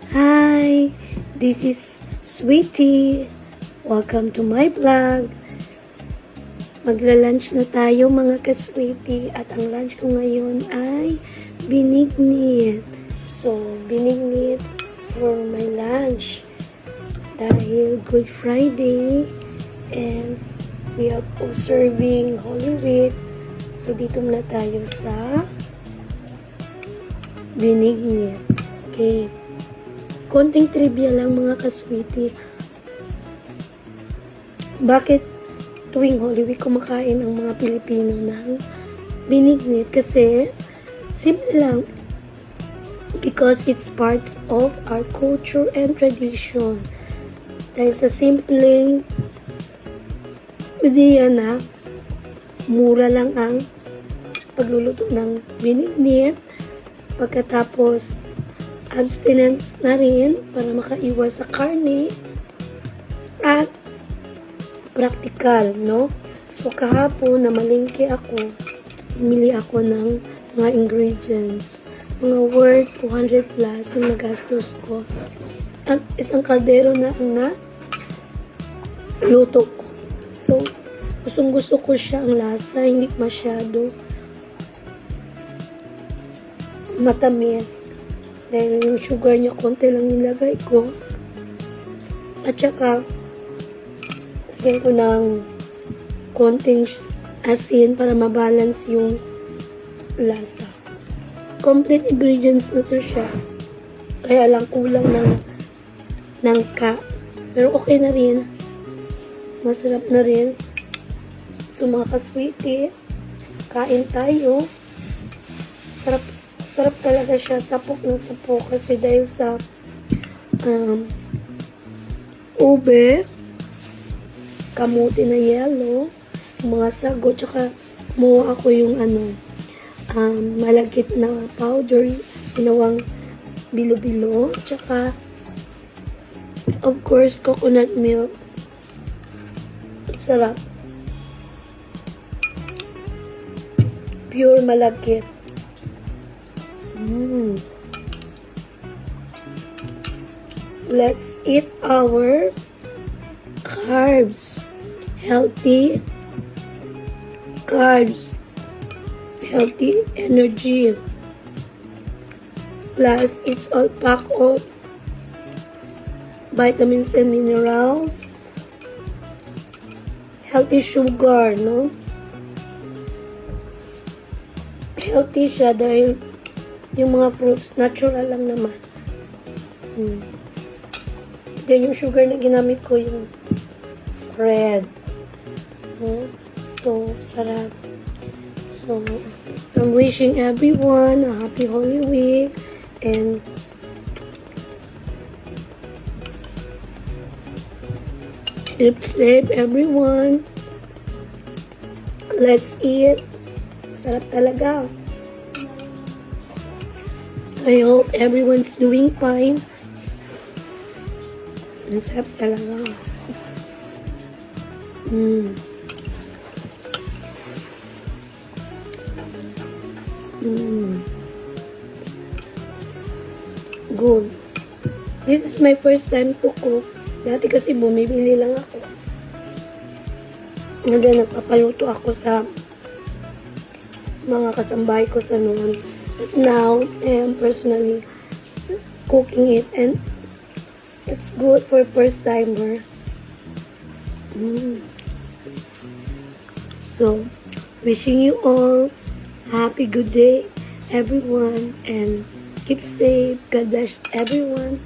Hi, this is Sweetie. Welcome to my vlog. Magla-lunch na tayo mga ka-sweetie at ang lunch ko ngayon ay binignit. So, binignit for my lunch dahil Good Friday and we are observing Holy Week. So, dito muna tayo sa binignit. Okay. Konting trivia lang mga ka-sweetie. Bakit tuwing Holy Week kumakain ang mga Pilipino ng binignit? Kasi simple lang. Because it's part of our culture and tradition. Dahil sa simpleng ideya na mura lang ang pagluluto ng binignit. Pagkatapos abstinence na rin para makaiwas sa karne at practical, no? So, kahapon na malingki ako, bumili ako ng mga ingredients. Mga worth 200 plus yung nagastos ko. At isang kaldero na ang luto ko. So, gustong gusto ko siya ang lasa, hindi masyado matamis. Dahil yung sugar niya, konti lang nilagay ko. At saka, lagyan ko ng konting asin para mabalance yung lasa. Complete ingredients na to siya. Kaya lang kulang ng Pero okay na rin. Masarap na rin. So mga ka-sweetie, kain tayo. Sarap talaga siya, sapok ng sapok kasi dahil sa ube, kamuti na yellow, mga sago, tsaka kumuha ako yung malagkit na powder, ginawang bilo-bilo, tsaka of course coconut milk. Sarap. Pure malagkit. Let's eat our carbs. Healthy carbs. Healthy energy. Plus, it's all packed of vitamins and minerals. Healthy sugar, no? Healthy siya dahil yung mga fruits, natural lang naman. Then, yung sugar na ginamit ko, yung red. So, sarap. So, I'm wishing everyone a happy Holy Week and sleep everyone. Let's eat. Sarap talaga. I hope everyone's doing fine. Ang sarap talaga. Good. This is my first time to cook. Dati kasi bumibili lang ako. And then nagpapaluto ako sa mga kasambahay ko sa noon. But now, I am personally cooking it and it's good for first timer. So, wishing you all happy good day, everyone, and keep safe. God bless everyone.